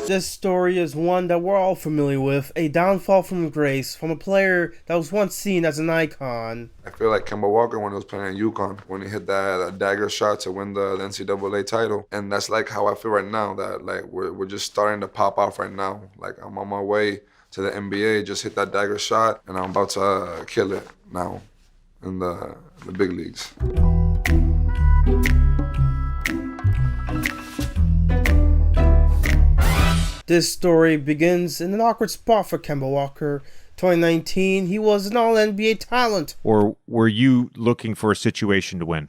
This story is one that we're all familiar with, a downfall from grace from a player that was once seen as an icon. I feel like Kemba Walker when he was playing at UConn, when he hit that dagger shot to win the NCAA title. And that's like how I feel right now, that like we're just starting to pop off right now. Like I'm on my way to the NBA, just hit that dagger shot, and I'm about to kill it now in the big leagues. This story begins in an awkward spot for Kemba Walker. 2019, he was an all-NBA talent. Or were you looking for a situation to win?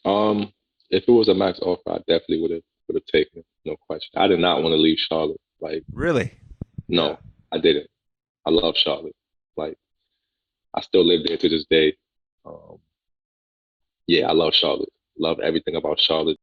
If it was a max offer, I definitely would have taken it, no question. I did not want to leave Charlotte. Like, really? No, I didn't. I love Charlotte. Like, I still live there to this day. I love Charlotte. Love everything about Charlotte.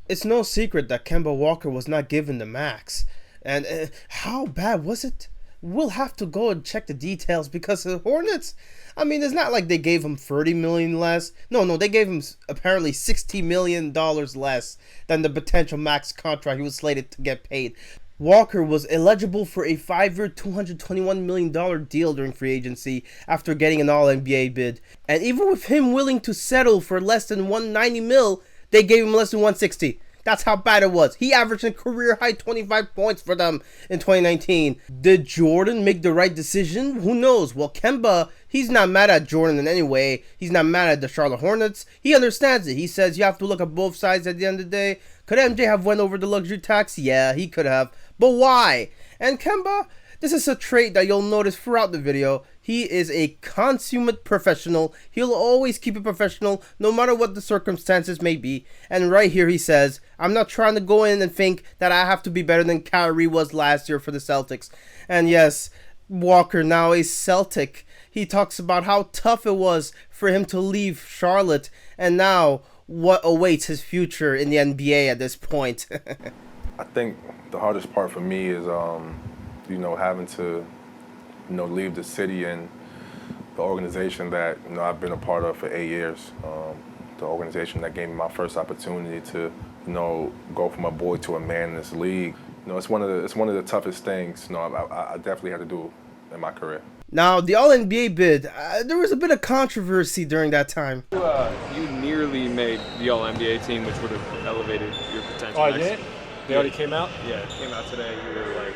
It's no secret that Kemba Walker was not given the max. And how bad was it? We'll have to go and check the details because the Hornets, I mean, it's not like they gave him $30 million less. No, they gave him apparently $60 million less than the potential max contract he was slated to get paid. Walker was eligible for a 5-year, $221 million deal during free agency after getting an All-NBA bid. And even with him willing to settle for less than $190 million, they gave him less than $160. That's how bad it was. He averaged a career-high 25 points for them in 2019. Did Jordan make the right decision? Who knows? Well, Kemba, he's not mad at Jordan in any way. He's not mad at the Charlotte Hornets. He understands it. He says you have to look at both sides at the end of the day. Could MJ have went over the luxury tax? Yeah, he could have. But why? And Kemba, this is a trait that you'll notice throughout the video. He is a consummate professional. He'll always keep it professional no matter what the circumstances may be. And right here he says, I'm not trying to go in and think that I have to be better than Kyrie was last year for the Celtics. And yes, Walker, now a Celtic, he talks about how tough it was for him to leave Charlotte and now what awaits his future in the NBA at this point. I think the hardest part for me is, having to, leave the city and the organization that, I've been a part of for 8 years. The organization that gave me my first opportunity to, go from a boy to a man in this league. It's one of the toughest things, I definitely had to do in my career. Now, the All-NBA bid, there was a bit of controversy during that time. You nearly made the All-NBA team, which would have elevated your potential. Oh, I did? They already came out? Yeah, it came out today. You were like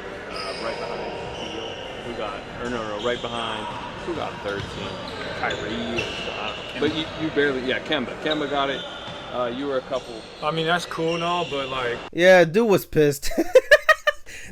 right behind right behind, who got 13? Kyrie. But you barely, Kemba got it. You were a couple. I mean, that's cool and all, but like. Yeah, dude was pissed.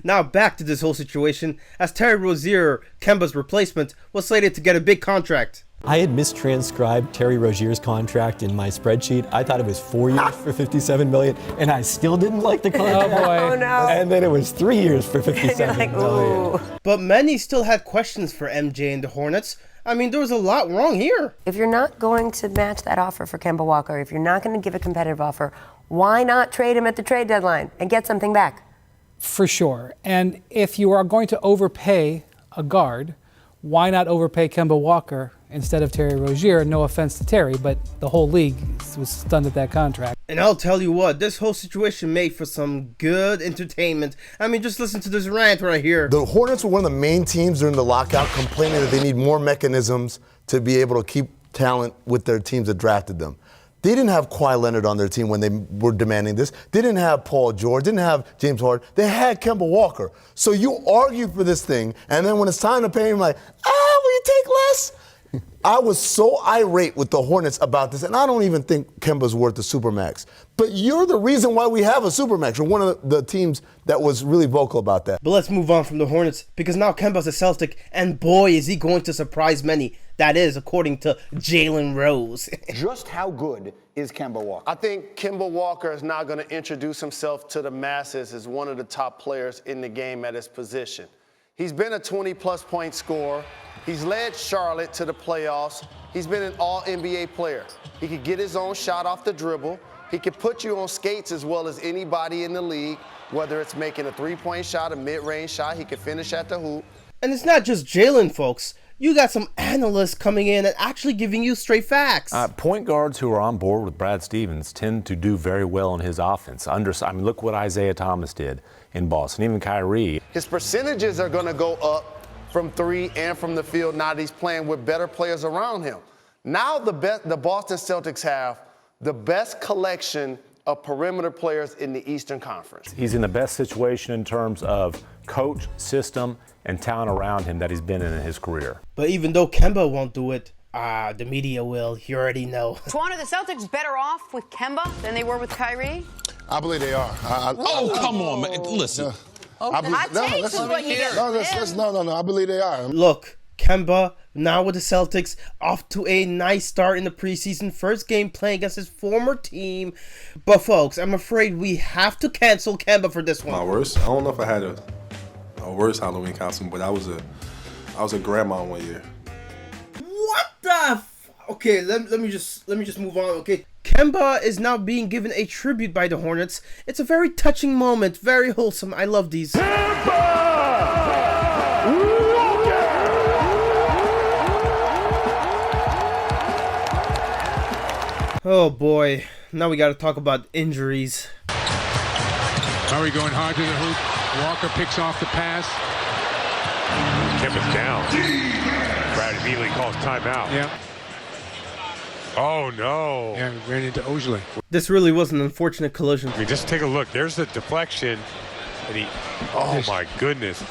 Now back to this whole situation, as Terry Rozier, Kemba's replacement, was slated to get a big contract. I had mistranscribed Terry Rozier's contract in my spreadsheet. I thought it was 4 years for $57 million, and I still didn't like the contract. Oh boy! Oh no! And then it was 3 years for $57 million. But many still had questions for MJ and the Hornets. I mean, there was a lot wrong here. If you're not going to match that offer for Kemba Walker, if you're not going to give a competitive offer, why not trade him at the trade deadline and get something back? For sure. And if you are going to overpay a guard, why not overpay Kemba Walker instead of Terry Rozier? No offense to Terry, but the whole league was stunned at that contract. And I'll tell you what, this whole situation made for some good entertainment. I mean, just listen to this rant right here. The Hornets were one of the main teams during the lockout complaining that they need more mechanisms to be able to keep talent with their teams that drafted them. They didn't have Kawhi Leonard on their team when they were demanding this. They didn't have Paul George, didn't have James Harden. They had Kemba Walker. So you argue for this thing, and then when it's time to pay him, like, will you take less? I was so irate with the Hornets about this, and I don't even think Kemba's worth the Supermax. But you're the reason why we have a Supermax. You're one of the teams that was really vocal about that. But let's move on from the Hornets, because now Kemba's a Celtic, and boy, is he going to surprise many. That is, according to Jalen Rose. Just how good is Kemba Walker? I think Kemba Walker is now going to introduce himself to the masses as one of the top players in the game at his position. He's been a 20-plus point scorer. He's led Charlotte to the playoffs. He's been an all-NBA player. He could get his own shot off the dribble. He could put you on skates as well as anybody in the league, whether it's making a three-point shot, a mid-range shot. He could finish at the hoop. And it's not just Jalen, folks. You got some analysts coming in and actually giving you straight facts. Point guards who are on board with Brad Stevens tend to do very well in his offense. Look what Isaiah Thomas did in Boston, even Kyrie. His percentages are going to go up from three and from the field now that he's playing with better players around him. Now the Boston Celtics have the best collection of perimeter players in the Eastern Conference. He's in the best situation in terms of coach, system, and talent around him that he's been in his career. But even though Kemba won't do it, the media will. You already know. Twan, are the Celtics better off with Kemba than they were with Kyrie? I believe they are. Come on, man. Listen. Hot takes is what you get. No. I believe they are. Look, Kemba, now with the Celtics, off to a nice start in the preseason. First game playing against his former team. But folks, I'm afraid we have to cancel Kemba for this one. My worst? I don't know if I had a worst Halloween costume, but I was a grandma one year. What the Okay, let me just move on, okay? Kemba is now being given a tribute by the Hornets. It's a very touching moment, very wholesome. I love these. Oh boy, now we gotta talk about injuries. Curry going hard to the hoop. Walker picks off the pass. Kemba's down. Brad immediately calls timeout. Yeah. Oh no. Yeah, ran into Ojeley. This really was an unfortunate collision. I mean, just take a look. There's the deflection. And oh my goodness.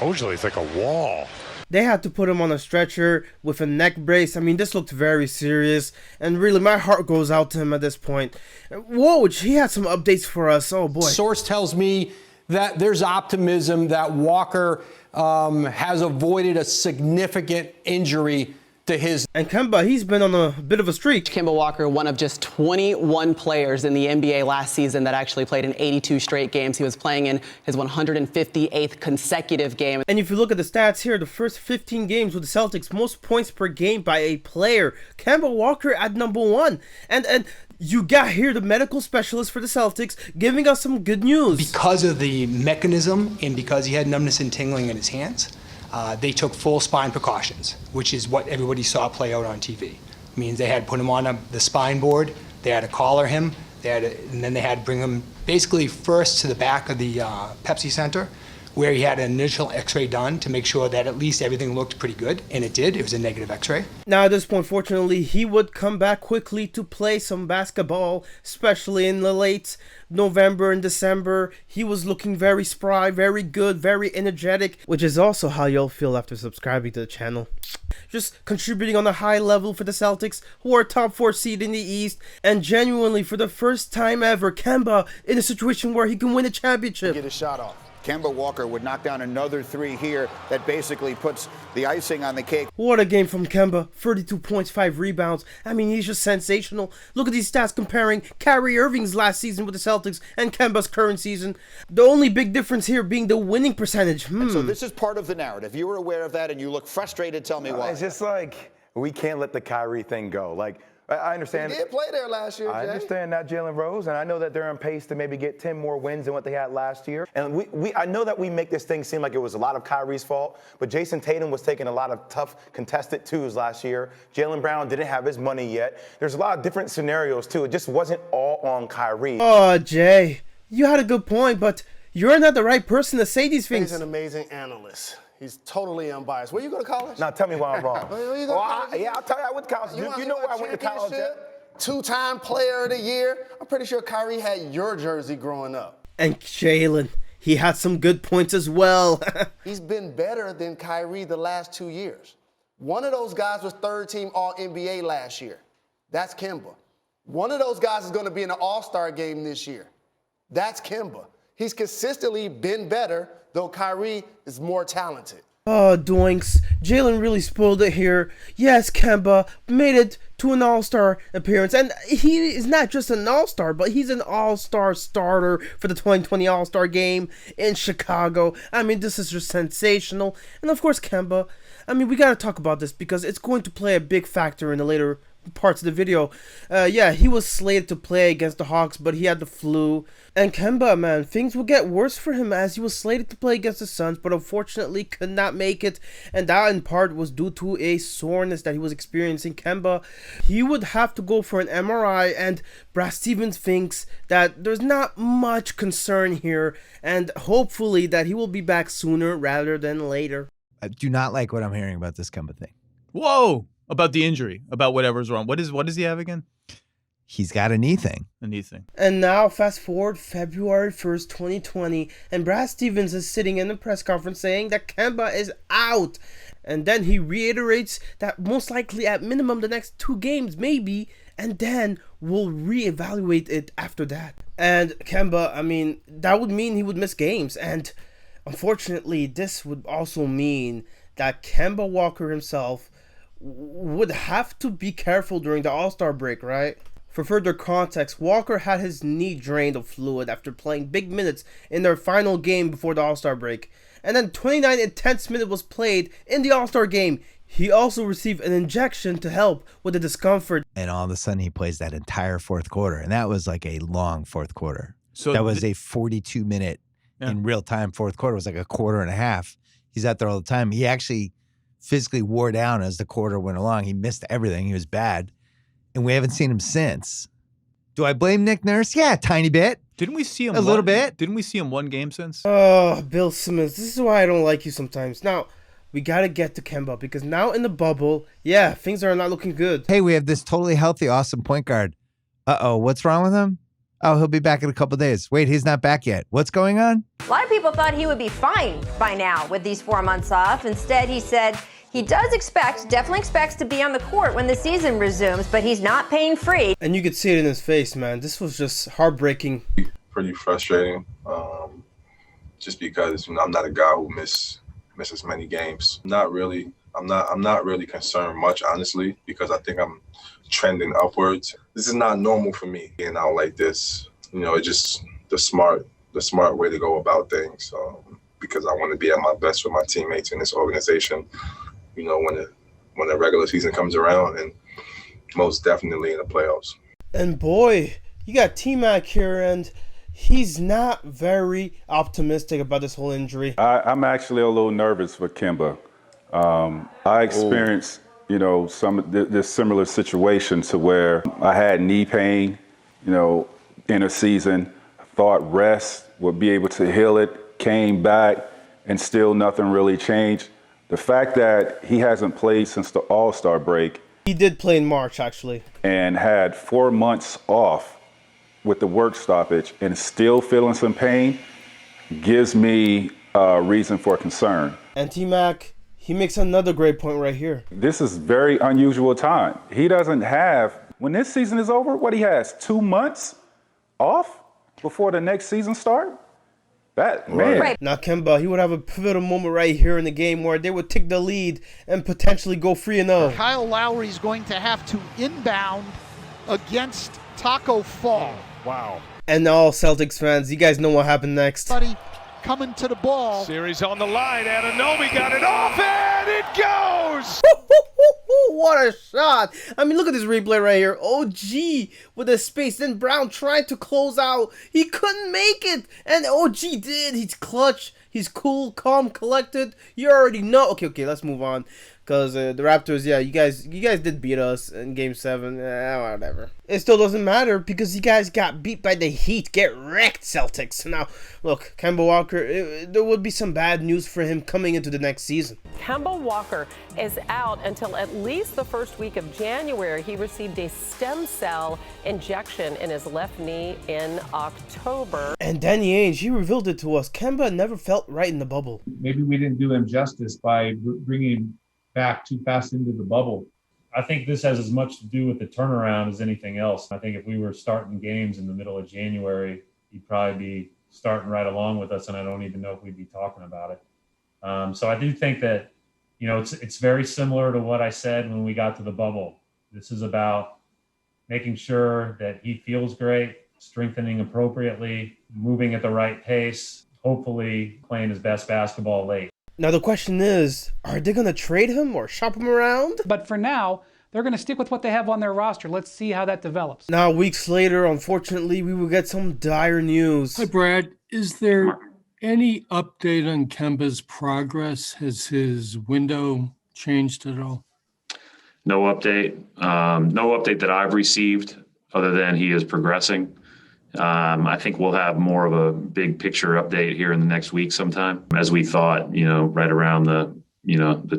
Ojeley's like a wall. They had to put him on a stretcher with a neck brace. I mean, this looked very serious. And really, my heart goes out to him at this point. Woj, he had some updates for us. Oh, boy. Source tells me that there's optimism that Walker has avoided a significant injury to his. And Kemba, he's been on a bit of a streak. Kemba Walker, one of just 21 players in the NBA last season that actually played in 82 straight games. He was playing in his 158th consecutive game. And if you look at the stats here, the first 15 games with the Celtics, most points per game by a player. Kemba Walker at #1. And you got here the medical specialist for the Celtics giving us some good news. Because of the mechanism and because he had numbness and tingling in his hands, they took full spine precautions, which is what everybody saw play out on TV. It means they had to put him on the spine board, they had to collar him, and then they had to bring him basically first to the back of the Pepsi Center, where he had an initial x-ray done to make sure that at least everything looked pretty good, and it did. It was a negative x-ray. Now at this point, fortunately, he would come back quickly to play some basketball, especially in the late November and December. He was looking very spry, very good, very energetic, which is also how you'll feel after subscribing to the channel. Just contributing on a high level for the Celtics, who are top 4 seed in the East, and genuinely, for the first time ever, Kemba in a situation where he can win a championship. Get a shot off. Kemba Walker would knock down another three here that basically puts the icing on the cake. What a game from Kemba. 32 points, 5 rebounds. I mean, he's just sensational. Look at these stats comparing Kyrie Irving's last season with the Celtics and Kemba's current season. The only big difference here being the winning percentage. And so this is part of the narrative. You were aware of that and you look frustrated. Tell me why. It's just like, we can't let the Kyrie thing go. Like, I understand. He did play there last year, Jay. I understand that, Jalen Rose, and I know that they're on pace to maybe get 10 more wins than what they had last year. And I know that we make this thing seem like it was a lot of Kyrie's fault, but Jason Tatum was taking a lot of tough contested twos last year. Jaylen Brown didn't have his money yet. There's a lot of different scenarios, too. It just wasn't all on Kyrie. Oh, Jay, you had a good point, but you're not the right person to say these things. He's an amazing analyst. He's totally unbiased. Where you go to college? Now tell me why I'm wrong. Where you go to college? I'll tell you I went to college. You know where I went to college at? 2-time player of the year. I'm pretty sure Kyrie had your jersey growing up. And Jalen, he had some good points as well. He's been better than Kyrie the last 2 years. One of those guys was third-team All-NBA last year. That's Kemba. One of those guys is going to be in the All-Star game this year. That's Kemba. He's consistently been better, though Kyrie is more talented. Oh, doinks. Jalen really spoiled it here. Yes, Kemba made it to an All-Star appearance. And he is not just an All-Star, but he's an All-Star starter for the 2020 All-Star game in Chicago. I mean, this is just sensational. And of course, Kemba. I mean, we got to talk about this because it's going to play a big factor in the later parts of the video. Yeah, he was slated to play against the Hawks, but he had the flu. And Kemba, man, things would get worse for him as he was slated to play against the Suns, but unfortunately could not make it. And that in part was due to a soreness that he was experiencing. Kemba, he would have to go for an MRI, and Brad Stevens thinks that there's not much concern here, and hopefully that he will be back sooner rather than later. I do not like what I'm hearing about this Kemba thing. Whoa! About the injury, about whatever's wrong. What does he have again? He's got a knee thing. A knee thing. And now, fast forward February 1st, 2020, and Brad Stevens is sitting in the press conference saying that Kemba is out. And then he reiterates that most likely at minimum the next 2 games, maybe, and then we'll reevaluate it after that. And Kemba, I mean, that would mean he would miss games. And unfortunately, this would also mean that Kemba Walker himself would have to be careful during the All-Star break, right? For further context, Walker had his knee drained of fluid after playing big minutes in their final game before the All-Star break. And then 29 intense minutes was played in the All-Star game. He also received an injection to help with the discomfort. And all of a sudden he plays that entire fourth quarter. And that was like a long fourth quarter. So that was a 42-minute in real time fourth quarter. It was like a quarter and a half. He's out there all the time. He actually physically wore down as the quarter went along. He missed everything. He was bad. And we haven't seen him since. Do I blame Nick Nurse? Yeah, a tiny bit. Didn't we see him a little bit? Didn't we see him 1 game since? Oh, Bill Simmons, this is why I don't like you sometimes. Now, we got to get to Kemba because now in the bubble, yeah, things are not looking good. Hey, we have this totally healthy, awesome point guard. Uh-oh, what's wrong with him? Oh, he'll be back in a couple days. Wait, he's not back yet. What's going on? A lot of people thought he would be fine by now with these 4 months off. Instead, he said he definitely expects to be on the court when the season resumes, but he's not pain-free. And you could see it in his face, man. This was just heartbreaking. Pretty frustrating, just because I'm not a guy who misses many games. I'm not really concerned much, honestly, because I think I'm trending upwards. This is not normal for me being out like this. It's just the smart way to go about things. Because I want to be at my best with my teammates in this organization. When the regular season comes around, and most definitely in the playoffs. And boy, you got T-Mac here, and he's not very optimistic about this whole injury. I'm actually a little nervous for Kemba. I experienced, some this similar situation to where I had knee pain, in a season. I thought rest would be able to heal it, came back, and still nothing really changed. The fact that he hasn't played since the All-Star break. He did play in March, actually. And had 4 months off with the work stoppage and still feeling some pain gives me a reason for concern. And T-Mac, he makes another great point right here. This is very unusual time. He doesn't have, when this season is over, he has 2 months off before the next season starts? Man. Right. Now, Kemba, he would have a pivotal moment right here in the game where they would take the lead and potentially go 3-0. Kyle Lowry's going to have to inbound against Taco Fall. Wow. And all Celtics fans, you guys know what happened next. Buddy coming to the ball. Series on the line. Anunoby got it off, and it goes! What a shot. I mean, look at this replay right here. OG with the space. Then Brown tried to close out. He couldn't make it. And OG did. He's clutch. He's cool, calm, collected. You already know. Okay, let's move on. Because the Raptors, yeah, you guys did beat us in Game 7. Whatever. It still doesn't matter because you guys got beat by the Heat. Get wrecked, Celtics. Now, look, Kemba Walker, there would be some bad news for him coming into the next season. Kemba Walker is out until at least the first week of January. He received a stem cell injection in his left knee in October. And Danny Ainge, he revealed it to us. Kemba never felt right in the bubble. Maybe we didn't do him justice by bringing him back too fast into the bubble. I think this has as much to do with the turnaround as anything else. I think if we were starting games in the middle of January, he'd probably be starting right along with us, and I don't even know if we'd be talking about it. So I do think that, it's very similar to what I said when we got to the bubble. This is about making sure that he feels great, strengthening appropriately, moving at the right pace, hopefully playing his best basketball late. Now the question is, are they going to trade him or shop him around? But for now, they're going to stick with what they have on their roster. Let's see how that develops. Now, weeks later, unfortunately, we will get some dire news. Hi, Brad. Is there any update on Kemba's progress? Has his window changed at all? No update. No update that I've received other than he is progressing. I think we'll have more of a big picture update here in the next week sometime, as we thought, right around the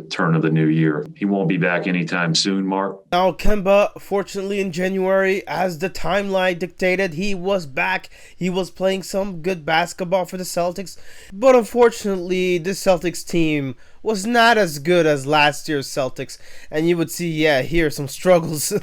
turn of the new year. He won't be back anytime soon, Mark. Now, Kemba, fortunately in January, as the timeline dictated, he was back. He was playing some good basketball for the Celtics. But unfortunately, the Celtics team was not as good as last year's Celtics. And you would see, here, some struggles.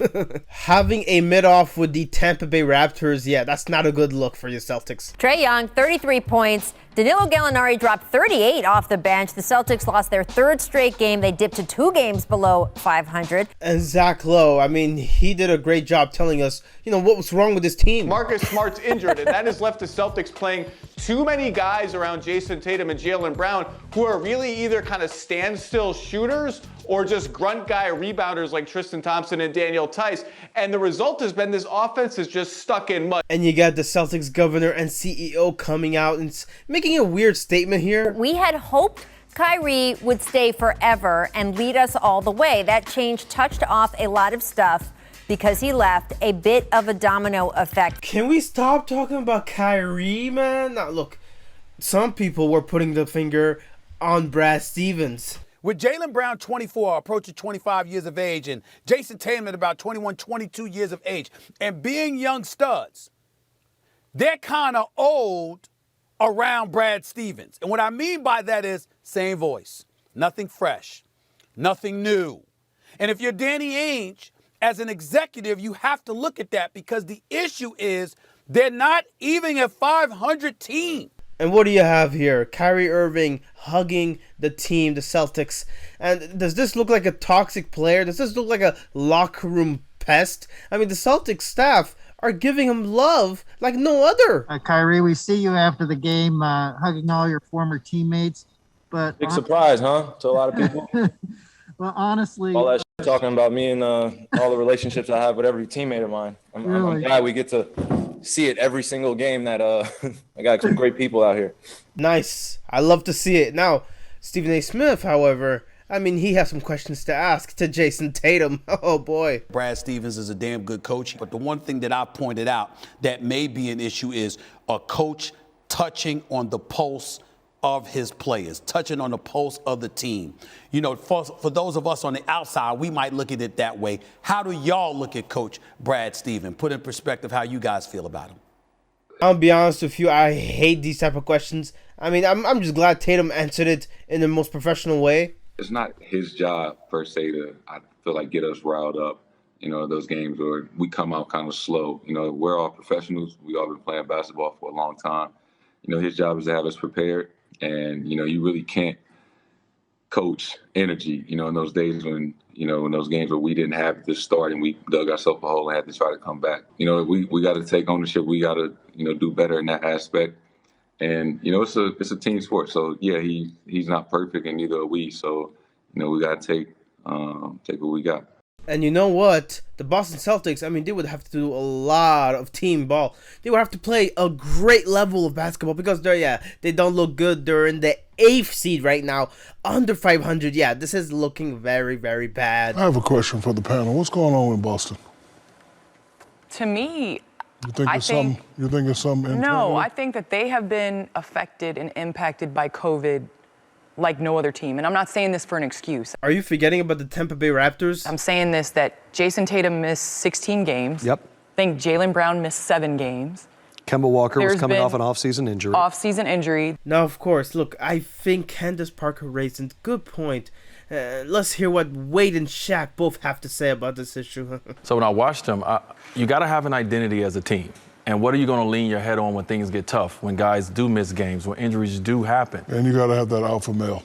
Having a mid-off with the Tampa Bay Raptors, that's not a good look for your Celtics. Trae Young, 33 points. Danilo Gallinari dropped 38 off the bench. The Celtics lost their third straight game. They dipped to 2 games below 500. And Zach Lowe, he did a great job telling us, what was wrong with this team. Marcus Smart's injured, and that has left the Celtics playing too many guys around Jason Tatum and Jaylen Brown who are really either kind of standstill shooters or just grunt guy rebounders like Tristan Thompson and Daniel Tice. And the result has been this offense is just stuck in mud. And you got the Celtics governor and CEO coming out and making a weird statement here. We had hoped Kyrie would stay forever and lead us all the way. That change touched off a lot of stuff because he left, a bit of a domino effect. Can we stop talking about Kyrie, man? Now, look, some people were putting the finger on Brad Stevens. With Jaylen Brown 24, approaching 25 years of age, and Jason Tatum at about 21, 22 years of age, and being young studs, they're kind of old around Brad Stevens. And what I mean by that is same voice, nothing fresh, nothing new. And if you're Danny Ainge, as an executive, you have to look at that because the issue is they're not even a 500 team. And what do you have here? Kyrie Irving hugging the team, the Celtics. And does this look like a toxic player? Does this look like a locker room pest? The Celtics staff are giving him love like no other. Kyrie, we see you after the game hugging all your former teammates. But big surprise, huh? To a lot of people. Well, honestly, all that shit talking about me and all the relationships I have with every teammate of mine. I'm glad we get to see it every single game that I got some great people out here. Nice. I love to see it. Now, Stephen A. Smith, however, he has some questions to ask to Jason Tatum. Oh, boy. Brad Stevens is a damn good coach. But the one thing that I pointed out that may be an issue is a coach touching on the pulse of his players, touching on the pulse of the team. For those of us on the outside, we might look at it that way. How do y'all look at Coach Brad Stevens? Put in perspective how you guys feel about him. I'll be honest with you, I hate these type of questions. I'm just glad Tatum answered it in the most professional way. It's not his job, per se, to, I feel like, get us riled up, those games where we come out kind of slow. We're all professionals. We all been playing basketball for a long time. His job is to have us prepared. And, you really can't coach energy, in those days when, in those games where we didn't have the start and we dug ourselves a hole and had to try to come back. We got to take ownership. We got to, do better in that aspect. And, it's a team sport. So, yeah, he's not perfect and neither are we. So, we got to take what we got. And you know what? The Boston Celtics, they would have to do a lot of team ball. They would have to play a great level of basketball because they don't look good. They're in the 8th seed right now, under 500. Yeah, this is looking very, very bad. I have a question for the panel. What's going on in Boston? To me, you think it's something internal? No, I think that they have been affected and impacted by COVID like no other team. And I'm not saying this for an excuse. Are you forgetting about the Tampa Bay Raptors? I'm saying this, that Jason Tatum missed 16 games. Yep. I think Jaylen Brown missed 7 games. Kemba Walker was coming off an off-season injury. Off-season injury. Now, of course, look, I think Candace Parker raised a good point. Let's hear what Wade and Shaq both have to say about this issue. So when I watched them, you got to have an identity as a team. And what are you going to lean your head on when things get tough, when guys do miss games, when injuries do happen? And you got to have that alpha male.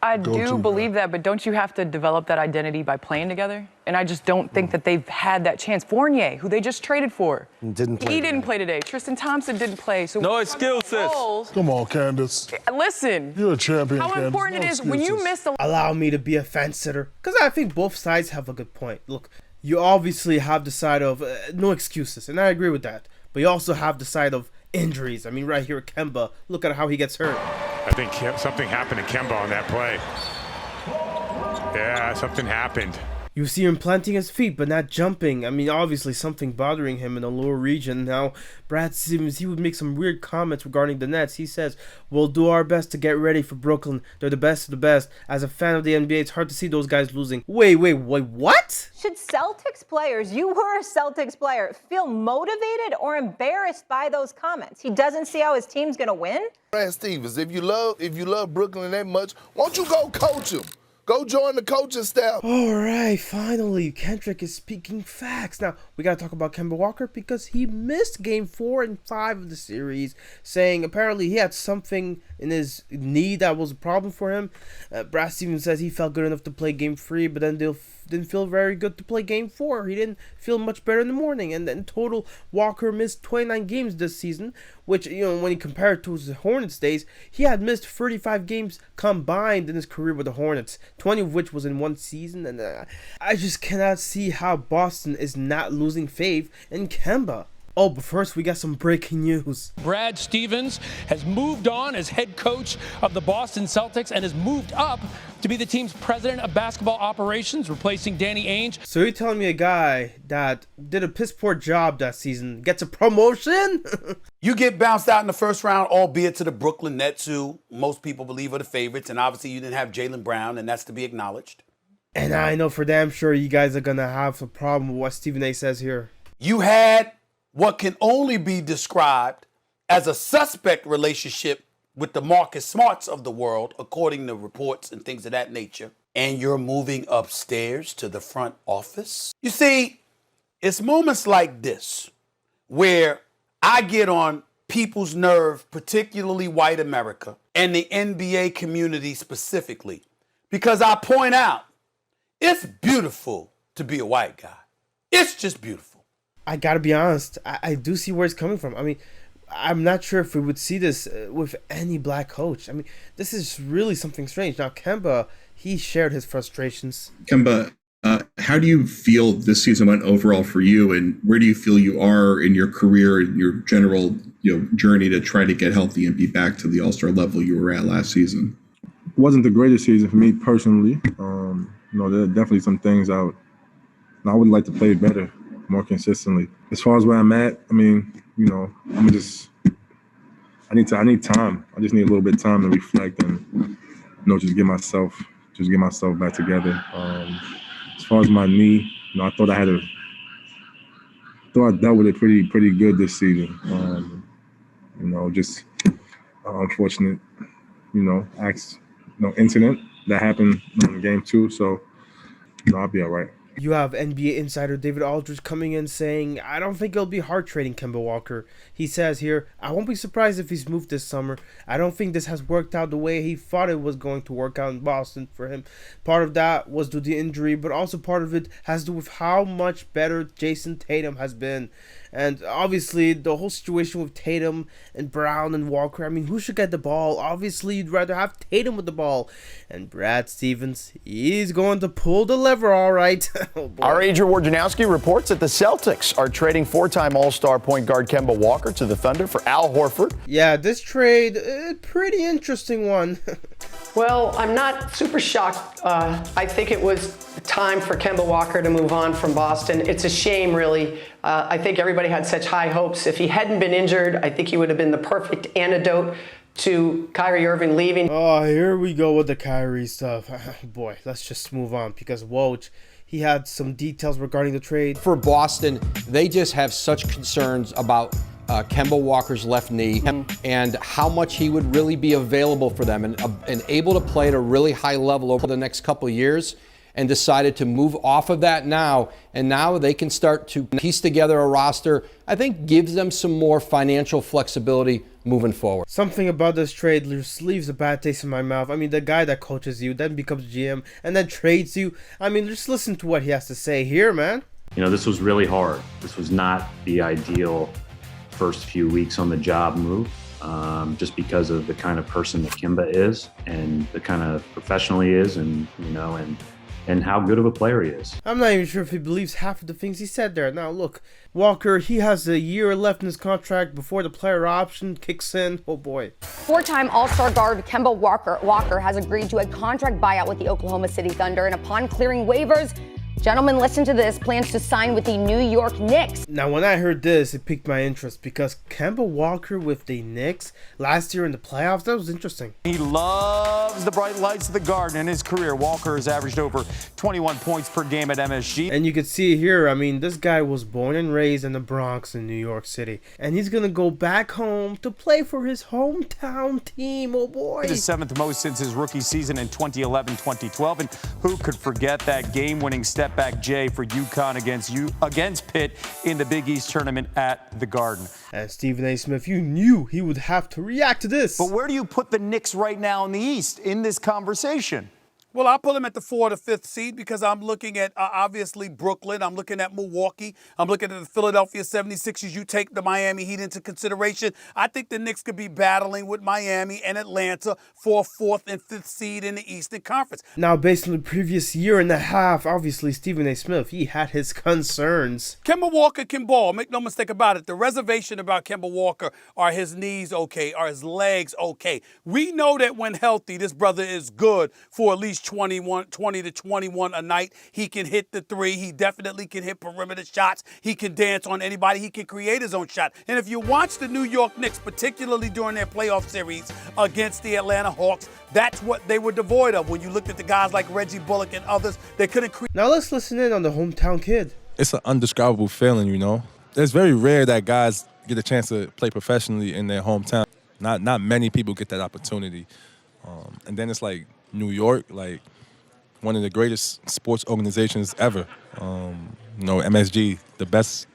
I do believe that, but don't you have to develop that identity by playing together? And I just don't think that they've had that chance. Fournier, who they just traded for, he didn't play today. Tristan Thompson didn't play. So no excuses. Come on, Candace. Listen, you're a champion. How Candace. important it is when you miss the. Allow me to be a fence sitter, because I think both sides have a good point. Look, you obviously have the side of no excuses, and I agree with that. But you also have the side of injuries. I mean, right here, Kemba, look at how he gets hurt. I think something happened to Kemba on that play. Yeah, something happened. You see him planting his feet, but not jumping. I mean, obviously something bothering him in the lower region. Now, Brad Stevens, he would make some weird comments regarding the Nets. He says, we'll do our best to get ready for Brooklyn. They're the best of the best. As a fan of the NBA, it's hard to see those guys losing. Wait, what? Should Celtics players, you were a Celtics player, feel motivated or embarrassed by those comments? He doesn't see how his team's going to win? Brad Stevens, if you love Brooklyn that much, why don't you go coach them? Go join the coaching staff. All right, finally, Kendrick is speaking facts. Now, we got to talk about Kemba Walker because he missed Game 4 and 5 of the series, saying apparently he had something in his knee that was a problem for him. Brad Stevens says he felt good enough to play Game 3, but then didn't feel very good to play Game 4. He didn't feel much better in the morning. And then total, Walker missed 29 games this season, which, when you compare it to his Hornets days, he had missed 35 games combined in his career with the Hornets, 20 of which was in one season. And I just cannot see how Boston is not losing faith in Kemba. Oh, but first we got some breaking news. Brad Stevens has moved on as head coach of the Boston Celtics and has moved up to be the team's president of basketball operations, replacing Danny Ainge. So you're telling me a guy that did a piss poor job that season gets a promotion? You get bounced out in the first round, albeit to the Brooklyn Nets, who most people believe are the favorites, and obviously you didn't have Jaylen Brown, and that's to be acknowledged. And I know for damn sure you guys are going to have a problem with what Stephen A. says here. You had what can only be described as a suspect relationship with the Marcus Smarts of the world, according to reports and things of that nature, and you're moving upstairs to the front office? You see, it's moments like this where I get on people's nerve, particularly white America, and the NBA community specifically, because I point out, it's beautiful to be a white guy. It's just beautiful. I gotta be honest, I do see where it's coming from. I mean, I'm not sure if we would see this with any black coach. I mean, this is really something strange. Now, Kemba, he shared his frustrations. Kemba, how do you feel this season went overall for you, and where do you feel you are in your career and your general journey to try to get healthy and be back to the All-Star level you were at last season? It wasn't the greatest season for me personally. There are definitely some things I would like to play better, more consistently. As far as where I'm at, I mean, I need time. I just need a little bit of time to reflect and, just get myself back together. As far as my knee, I thought I dealt with it pretty good this season. Just unfortunate, incident that happened in Game 2. So, I'll be all right. You have NBA insider David Aldridge coming in saying, I don't think it'll be hard trading Kemba Walker. He says here, I won't be surprised if he's moved this summer. I don't think this has worked out the way he thought it was going to work out in Boston for him. Part of that was due to the injury, but also part of it has to do with how much better Jason Tatum has been. And obviously, the whole situation with Tatum and Brown and Walker, I mean, who should get the ball? Obviously, you'd rather have Tatum with the ball. And Brad Stevens, he's going to pull the lever, all right. Oh, our Adrian Wojnarowski reports that the Celtics are trading four-time All-Star point guard Kemba Walker to the Thunder for Al Horford. Yeah, this trade, pretty interesting one. Well, I'm not super shocked. I think it was time for Kemba Walker to move on from Boston. It's a shame, really. I think everybody had such high hopes. If he hadn't been injured, I think he would have been the perfect antidote to Kyrie Irving leaving. Oh, here we go with the Kyrie stuff. Boy, let's just move on because Woj, he had some details regarding the trade. For Boston, they just have such concerns about Kemba Walker's left knee and how much he would really be available for them and able to play at a really high level over the next couple of years, and decided to move off of that now. And now they can start to piece together a roster, I think gives them some more financial flexibility moving forward. Something about this trade just leaves a bad taste in my mouth. I mean, the guy that coaches you, then becomes GM, and then trades you. I mean, just listen to what he has to say here, man. You know, this was really hard. This was not the ideal first few weeks on the job move, just because of the kind of person that Kemba is and the kind of professional he is, and, you know, and how good of a player he is. I'm not even sure if he believes half of the things he said there. Now, look, Walker, he has a year left in his contract before the player option kicks in. Oh, boy. Four-time All-Star guard Kemba Walker has agreed to a contract buyout with the Oklahoma City Thunder, and upon clearing waivers, gentlemen, listen to this, plans to sign with the New York Knicks. Now, when I heard this, it piqued my interest because Kemba Walker with the Knicks last year in the playoffs, that was interesting. He loves the bright lights of the Garden. In his career, Walker has averaged over 21 points per game at MSG. And you can see here, I mean, this guy was born and raised in the Bronx in New York City. And he's going to go back home to play for his hometown team. Oh, boy. The seventh most since his rookie season in 2011-2012. And who could forget that game-winning step back Jay for UConn against Pitt in the Big East tournament at the Garden. And Stephen A. Smith, you knew he would have to react to this. But where do you put the Knicks right now in the East in this conversation? Well, I'll put them at the 4th or 5th seed because I'm looking at, obviously, Brooklyn. I'm looking at Milwaukee. I'm looking at the Philadelphia 76ers. You take the Miami Heat into consideration. I think the Knicks could be battling with Miami and Atlanta for a 4th and 5th seed in the Eastern Conference. Now, based on the previous year and a half, obviously, Stephen A. Smith, he had his concerns. Kemba Walker can ball. Make no mistake about it. The reservation about Kemba Walker, are his knees okay? Are his legs okay? We know that when healthy, this brother is good for at least 20 to 21 a night. He can hit the three. He definitely can hit perimeter shots. He can dance on anybody. He can create his own shot. And if you watch the New York Knicks, particularly during their playoff series against the Atlanta Hawks, that's what they were devoid of. When you looked at the guys like Reggie Bullock and others, they couldn't create. Now let's listen in on the hometown kid. It's an undescribable feeling, you know. It's very rare that guys get a chance to play professionally in their hometown. Not many people get that opportunity. And then it's like New York, like one of the greatest sports organizations ever. You know, MSG, the best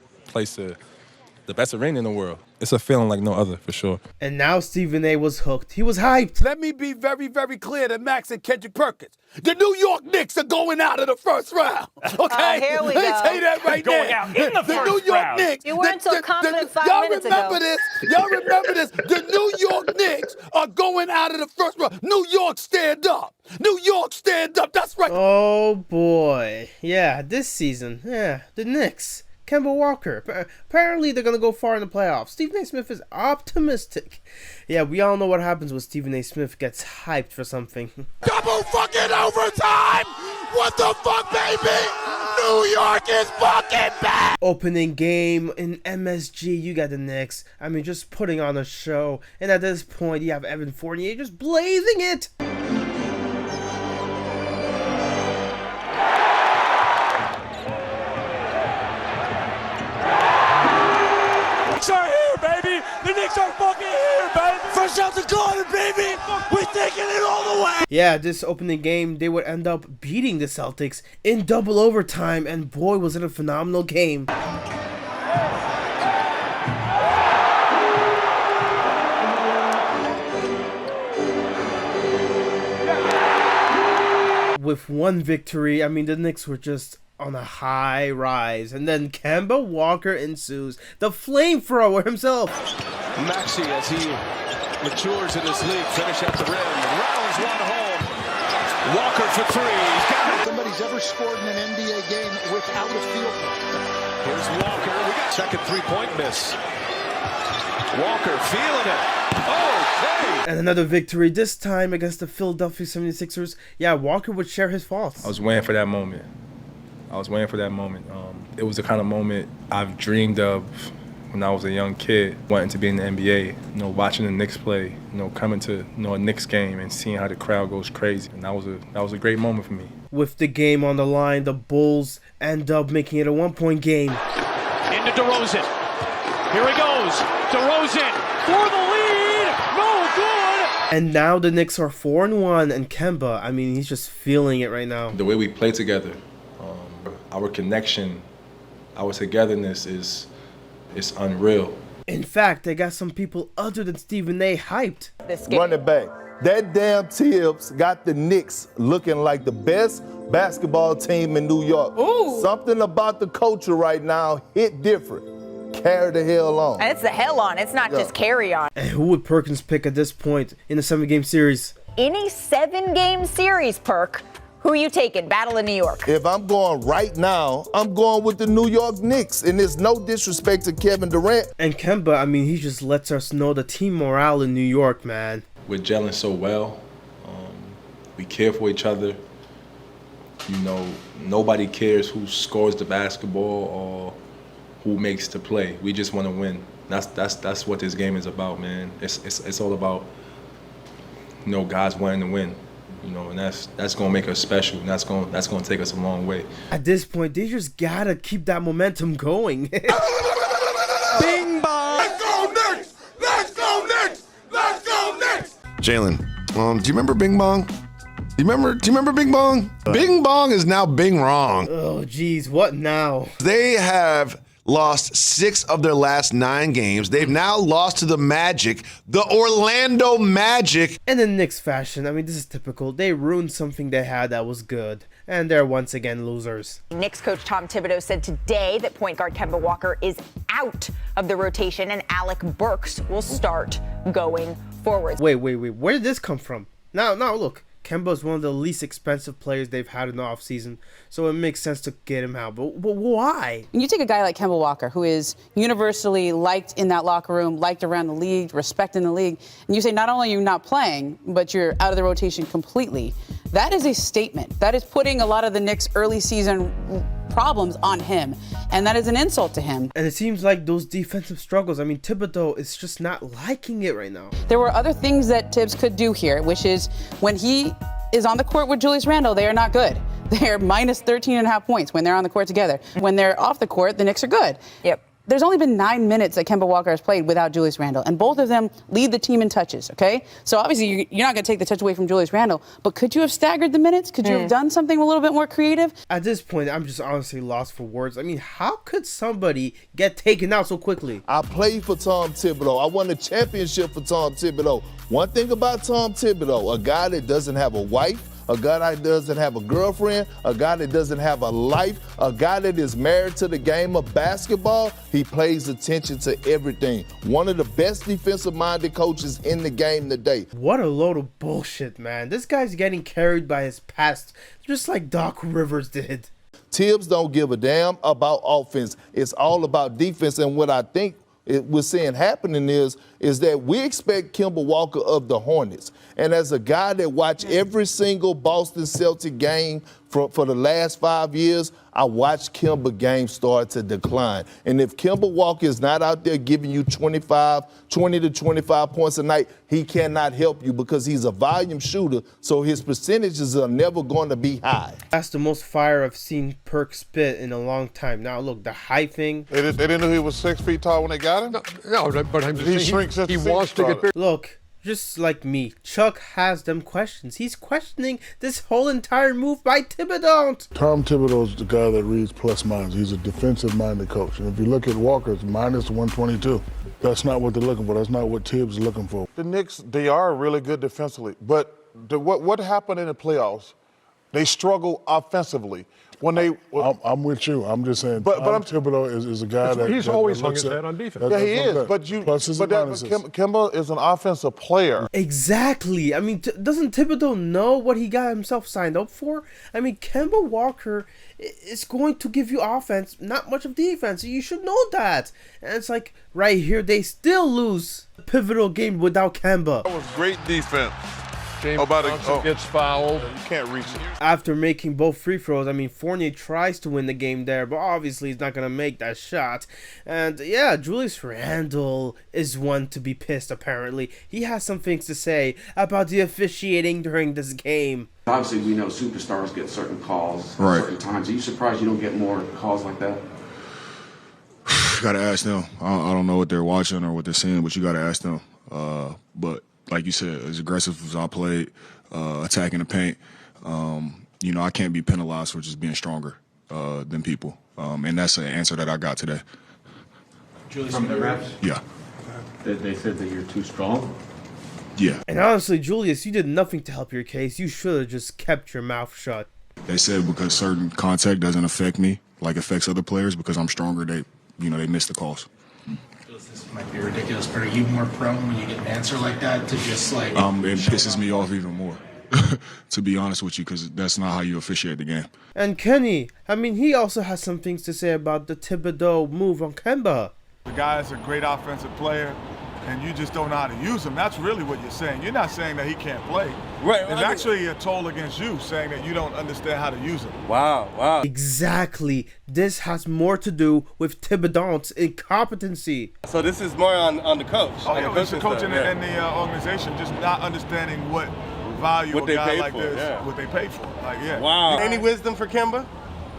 arena in the world. It's a feeling like no other, for sure. And now Stephen A. was hooked. He was hyped. Let me be very, very clear to Max and Kendrick Perkins. The New York Knicks are going out of the first round. Okay? Here we Let me go. tell you that right Going now. out in the first New York round. Knicks. You weren't so confident 5 minutes ago. Y'all remember this? The New York Knicks are going out of the first round. New York, stand up. New York, stand up. That's right. Oh, boy. Yeah, this season. Yeah, the Knicks. Kemba Walker. Apparently, they're going to go far in the playoffs. Stephen A. Smith is optimistic. Yeah, we all know what happens when Stephen A. Smith gets hyped for something. Double fucking overtime! What the fuck, baby? New York is fucking back! Opening game in MSG, you got the Knicks. I mean, just putting on a show. And at this point, you have Evan Fournier just blazing it. Are here, baby. The Knicks are fucking here, baby. Fresh out the garden, baby. We're taking it all the way. Yeah, this opening game, they would end up beating the Celtics in double overtime, and boy, was it a phenomenal game. With one victory, I mean, the Knicks were just on a high rise, and then Kemba Walker ensues, the flamethrower himself. Maxey, as he matures in this league, finish at the rim. Rounds one home. Walker for three. He's got it. Somebody's ever scored in an NBA game without a field goal. Here's Walker. We got second three-point miss. Walker feeling it. Okay. And another victory, this time against the Philadelphia 76ers. Yeah, Walker would share his faults. I was waiting for that moment. It was the kind of moment I've dreamed of when I was a young kid, wanting to be in the NBA, you know, watching the Knicks play, you know, coming to, you know, a Knicks game and seeing how the crowd goes crazy. And that was a great moment for me. With the game on the line, the Bulls end up making it a one-point game. Into DeRozan. Here he goes. DeRozan for the lead. No good. And now the Knicks are 4-1, and Kemba, I mean, he's just feeling it right now. The way we play together, our connection, our togetherness is unreal. In fact, they got some people other than Stephen A. hyped. Running back. That damn Tibbs got the Knicks looking like the best basketball team in New York. Ooh. Something about the culture right now hit different. Carry the hell on. And it's the hell on. It's not just carry on. And who would Perkins pick at this point in a 7-game series? In a 7-game series, Perk, who you taking? Battle of New York. If I'm going right now, I'm going with the New York Knicks. And there's no disrespect to Kevin Durant. And Kemba, I mean, he just lets us know the team morale in New York, man. We're gelling so well. We care for each other. You know, nobody cares who scores the basketball or who makes the play. We just want to win. That's what this game is about, man. It's all about, you know, guys wanting to win. You know, and that's gonna make us special, and that's gonna take us a long way. At this point, they just gotta keep that momentum going. Bing bong! Let's go Knicks! Let's go Knicks! Let's go Knicks! Jalen, do you remember Bing Bong? Do you remember Bing Bong? Bing Bong is now Bing Wrong. Oh, geez, what now? They have lost 6 of their last 9 games. They've now lost to the Magic, the Orlando Magic. And in Knicks fashion, I mean, this is typical. They ruined something they had that was good. And they're once again losers. Knicks coach Tom Thibodeau said today that point guard Kemba Walker is out of the rotation and Alec Burks will start going forward. Wait. Where did this come from? Now, look. Kemba's one of the least expensive players they've had in the offseason, so it makes sense to get him out. But why? When you take a guy like Kemba Walker, who is universally liked in that locker room, liked around the league, respected in the league, and you say not only are you not playing, but you're out of the rotation completely, that is a statement. That is putting a lot of the Knicks' early season problems on him, and that is an insult to him. And it seems like those defensive struggles, I mean, Thibodeau is just not liking it right now. There were other things that Tibbs could do here, which is when he is on the court with Julius Randle, they are not good. They're minus 13.5 points when they're on the court together. When they're off the court, the Knicks are good. Yep. There's only been 9 minutes that Kemba Walker has played without Julius Randle, and both of them lead the team in touches, okay? So obviously you're not going to take the touch away from Julius Randle, but could you have staggered the minutes? Could you have done something a little bit more creative? At this point, I'm just honestly lost for words. I mean, how could somebody get taken out so quickly? I played for Tom Thibodeau. I won a championship for Tom Thibodeau. One thing about Tom Thibodeau, a guy that doesn't have a wife, a guy that doesn't have a girlfriend, a guy that doesn't have a life, a guy that is married to the game of basketball, he pays attention to everything. One of the best defensive-minded coaches in the game today. What a load of bullshit, man. This guy's getting carried by his past, just like Doc Rivers did. Tibbs don't give a damn about offense. It's all about defense, and what I think we're seeing happening is that we expect Kemba Walker of the Hornets. And as a guy that watched every single Boston Celtic game for the last 5 years, I watched Kemba games start to decline. And if Kemba Walker is not out there giving you 20 to 25 points a night, he cannot help you because he's a volume shooter, so his percentages are never going to be high. That's the most fire I've seen Perk spit in a long time. Now, look, the hyping. They didn't know he was 6 feet tall when they got him? No, but I'm just saying he wants to get bigger. Look, just like me, Chuck has them questions. He's questioning this whole entire move by Thibodeau. Tom Thibodeau is the guy that reads plus minus. He's a defensive-minded coach. And if you look at Walker, it's minus 122. That's not what they're looking for. That's not what Tibbs is looking for. The Knicks, they are really good defensively. But what happened in the playoffs, they struggle offensively. When they, I'm with you. I'm just saying. Tom Thibodeau is a guy that he's always hung his head on defense. Yeah, he is. But Kemba is an offensive player. Exactly. I mean, doesn't Thibodeau know what he got himself signed up for? I mean, Kemba Walker is going to give you offense, not much of defense. You should know that. And it's like right here, they still lose the pivotal game without Kemba. That was great defense. James Johnson gets fouled. You can't reach it. After making both free throws, I mean, Fournier tries to win the game there, but obviously he's not going to make that shot. And yeah, Julius Randle is one to be pissed, apparently. He has some things to say about the officiating during this game. Obviously, we know superstars get certain calls Right. at certain times. Are you surprised you don't get more calls like that? You got to ask them. I don't know what they're watching or what they're seeing, but you got to ask them. But like you said, as aggressive as I played, attacking the paint, I can't be penalized for just being stronger than people. And that's the answer that I got today. From the refs? Yeah. They said that you're too strong? Yeah. And honestly, Julius, you did nothing to help your case. You should have just kept your mouth shut. They said because certain contact doesn't affect me, like affects other players, because I'm stronger, they miss the calls. This might be ridiculous, but are you more prone when you get an answer like that to just like... It pisses me off even more, to be honest with you, because that's not how you officiate the game. And Kenny, I mean, he also has some things to say about the Thibodeau move on Kemba. The guy is a great offensive player, and you just don't know how to use him. That's really what you're saying. You're not saying that he can't play. Right. It's actually a toll against you, saying that you don't understand how to use him. Wow. Exactly. This has more to do with Thibodeau's incompetency. So this is more on the coach. Oh, yeah, it's the coach and the organization just not understanding what value What a they guy paid like for, this, yeah. what they pay for. Like, yeah. Wow. Any wisdom for Kemba?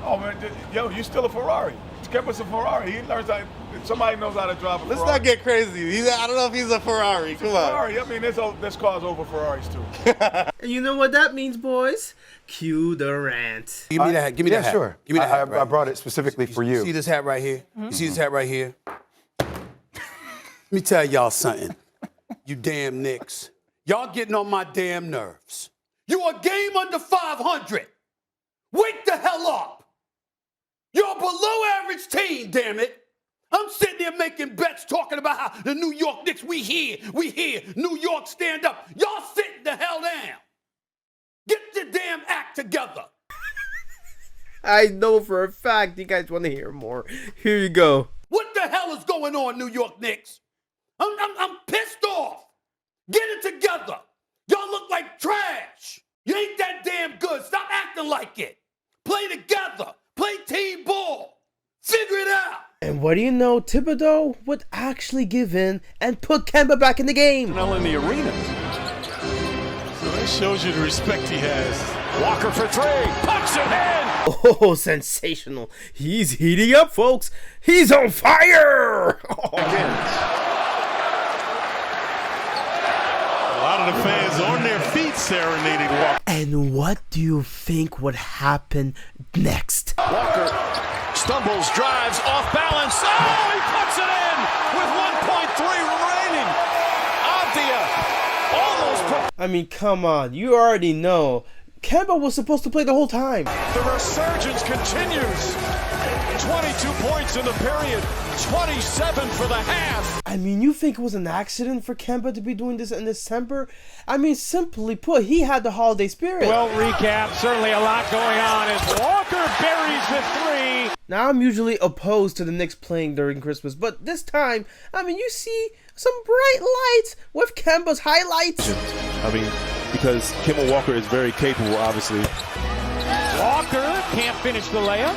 Oh, man, you're still a Ferrari. Kemba's a Ferrari. He learns how, somebody knows how to drive a Ferrari. Let's not get crazy. I don't know if he's a Ferrari. Come on. Ferrari. I mean, there's cars over Ferraris, too. And you know what that means, boys? Cue the rant. Give me that. Give me that hat. Sure. Give me that hat. I brought it specifically for you. See this hat right here? You see this hat right here? Let me tell y'all something. You damn Knicks. Y'all getting on my damn nerves. You a game under 500. Wake the hell up. You're a below average team, damn it. I'm sitting there making bets talking about how the New York Knicks, we here, New York stand up. Y'all sitting the hell down. Get the damn act together. I know for a fact you guys want to hear more. Here you go. What the hell is going on, New York Knicks? I'm pissed off. Get it together. Y'all look like trash. You ain't that damn good. Stop acting like it. Play together. Play team ball. Figure it out. And what do you know? Thibodeau would actually give in and put Kemba back in the game. In the arena. So that shows you the respect he has. Walker for three. Pucks it in. Oh, sensational. He's heating up, folks. He's on fire. A lot of the fans on their feet serenading Walker. And what do you think would happen next? Walker stumbles, drives, off balance. Oh, he puts it in with 1.3 remaining. Avdia almost. I mean, come on. You already know. Kemba was supposed to play the whole time. The resurgence continues. 22 points in the period, 27 for the half. I mean, you think it was an accident for Kemba to be doing this in December? I mean, simply put, he had the holiday spirit. Well recapped, certainly a lot going on as Walker buries the three. Now, I'm usually opposed to the Knicks playing during Christmas, but this time, I mean, you see some bright lights with Kemba's highlights. I mean, because Kemba Walker is very capable, obviously. Walker can't finish the layup.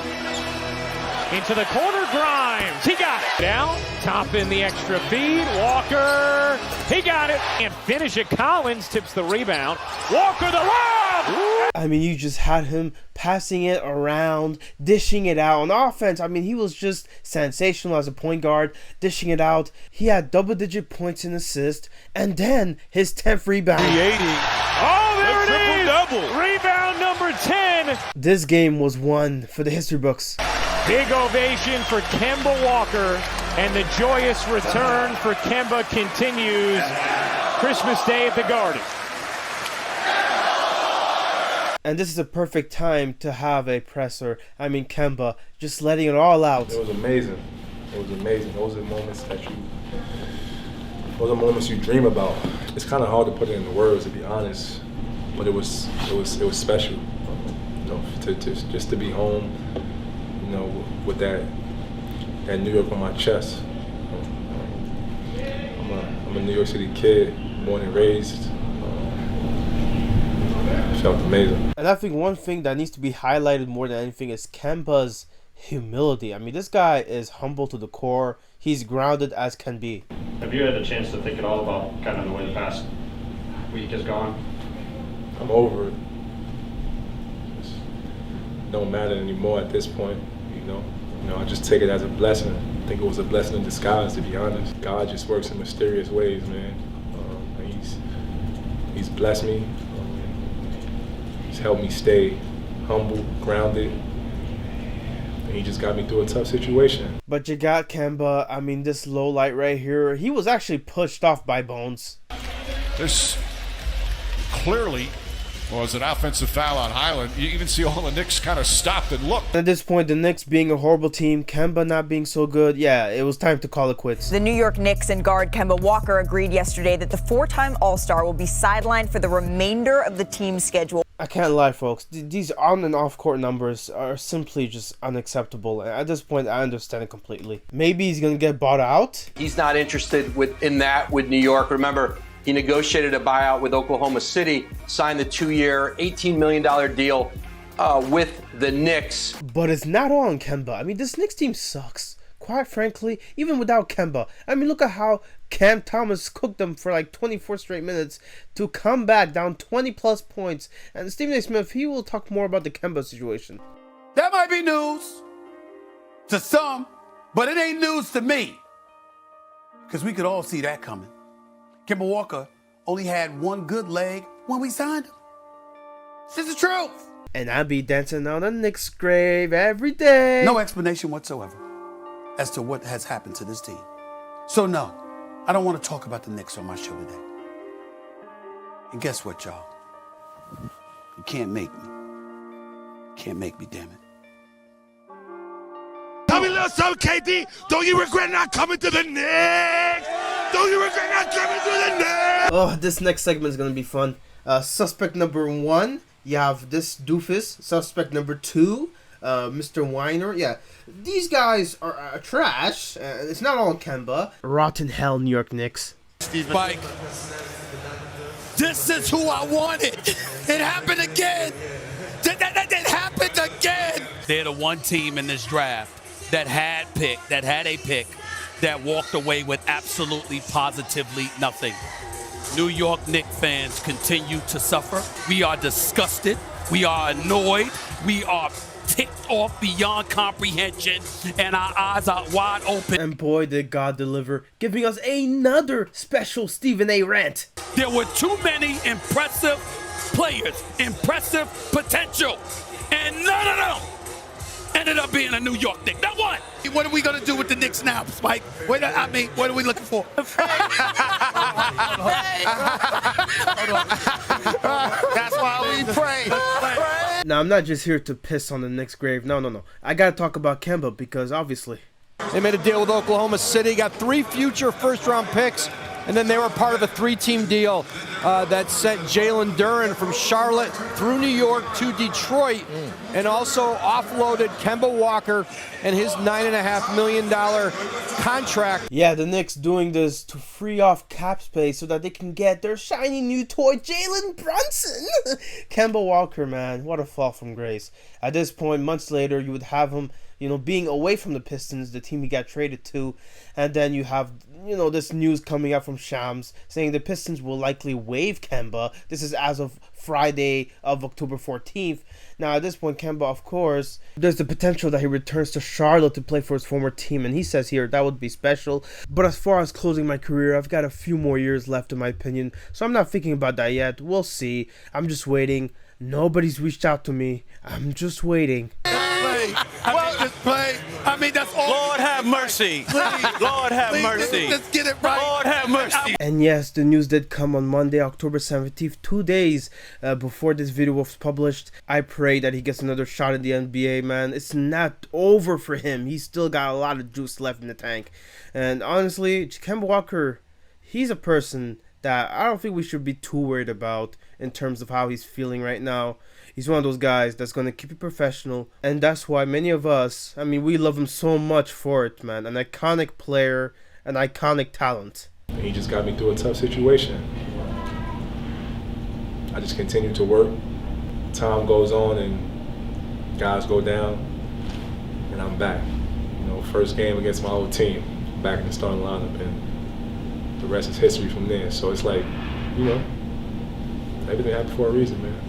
Into the corner, Grimes. He got it. Down, top in the extra feed. Walker. He got it. And finish it. Collins tips the rebound. Walker the lob. I mean, you just had him passing it around, dishing it out. On offense, I mean, he was just sensational as a point guard, dishing it out. He had double-digit points in assists, and then his 10th rebound. Creating. Oh, there it is. Triple-double. Rebound number 10. This game was won for the history books. Big ovation for Kemba Walker, and the joyous return for Kemba continues Christmas Day at the Garden. And this is a perfect time to have a presser. I mean, Kemba just letting it all out. It was amazing. It was amazing. Those are moments you dream about. It's kind of hard to put it into words, to be honest, but it was special. You know, to just to be home. You know, with that New York on my chest. I'm a New York City kid, born and raised. It felt amazing. And I think one thing that needs to be highlighted more than anything is Kemba's humility. I mean, this guy is humble to the core. He's grounded as can be. Have you had a chance to think at all about kind of the way the past week has gone? I'm over it. It don't matter anymore at this point. You know, I just take it as a blessing. I think it was a blessing in disguise, to be honest. God just works in mysterious ways, man. He's blessed me. He's helped me stay humble, grounded, He just got me through a tough situation. But you got Kemba. I mean, this low light right here, he was actually pushed off by Bones. This clearly was an offensive foul on Highland. You even see all the Knicks kind of stopped and looked. At this point, the Knicks being a horrible team, Kemba not being so good, yeah, it was time to call it quits. The New York Knicks and guard Kemba Walker agreed yesterday that the four-time All-Star will be sidelined for the remainder of the team's schedule. I can't lie, folks. These on and off court numbers are simply just unacceptable. And at this point, I understand it completely. Maybe he's gonna get bought out. He's not interested in that with New York. Remember, he negotiated a buyout with Oklahoma City, signed the 2-year, $18 million deal with the Knicks. But it's not all on Kemba. I mean, this Knicks team sucks. Quite frankly, even without Kemba. I mean, look at how Cam Thomas cooked them for like 24 straight minutes to come back down 20 plus points. And Stephen A. Smith, he will talk more about the Kemba situation. That might be news to some, but it ain't news to me. Because we could all see that coming. Kemba Walker only had one good leg when we signed him. This is the truth. And I'll be dancing on a Knicks grave every day. No explanation whatsoever as to what has happened to this team. So no, I don't want to talk about the Knicks on my show today. And guess what, y'all? You can't make me. Can't make me, damn it. Tell me a little something, KD. Don't you regret not coming to the Knicks? Don't you regret not coming to the Knicks? Oh, this next segment is going to be fun. Suspect number 1, you have this doofus. Suspect number 2, Mr. Weiner. Yeah, these guys are trash. It's not all Kemba. Rotten hell, New York Knicks. Spike, this is who I wanted. It happened again. It happened again. They're the one team in this draft that had a pick that walked away with absolutely, positively nothing. New York Knicks fans continue to suffer. We are disgusted. We are annoyed. We are ticked off beyond comprehension, and our eyes are wide open. And boy, did God deliver, giving us another special Stephen A. rant. There were too many impressive players, impressive potential, and none of them ended up being a New York Knick. Not one. What are we going to do with the Knicks now, Spike? What are we looking for? That's why we pray. Now, I'm not just here to piss on the Knicks' grave. No. I got to talk about Kemba because, obviously, they made a deal with Oklahoma City, got 3 future first-round picks, and then they were part of a 3-team deal that sent Jalen Duren from Charlotte through New York to Detroit, and also offloaded Kemba Walker and his $9.5 million contract. Yeah, the Knicks doing this to free off cap space so that they can get their shiny new toy, Jalen Brunson. Kemba Walker, man, what a fall from grace. At this point, months later, you would have him, being away from the Pistons, the team he got traded to, and then you have, this news coming out from Shams saying the Pistons will likely waive Kemba. This is as of Friday of October 14th. Now, at this point, Kemba, of course, there's the potential that he returns to Charlotte to play for his former team, and he says here that would be special. But as far as closing my career, I've got a few more years left, in my opinion, so I'm not thinking about that yet. We'll see. I'm just waiting. Nobody's reached out to me. I'm just waiting. That's all. Lord have mercy. Lord have mercy. Let's get it right. Lord have mercy. And yes, the news did come on Monday, October 17th, 2 days before this video was published. I pray that he gets another shot in the NBA, man. It's not over for him. He's still got a lot of juice left in the tank. And honestly, Kemba Walker, he's a person that I don't think we should be too worried about in terms of how he's feeling right now. He's one of those guys that's going to keep it professional, and that's why many of us, we love him so much for it, man. An iconic player, an iconic talent. He just got me through a tough situation. I just continue to work. Time goes on and guys go down, and I'm back. First game against my old team, back in the starting lineup, and the rest is history from there. So it's like, everything happened for a reason, man.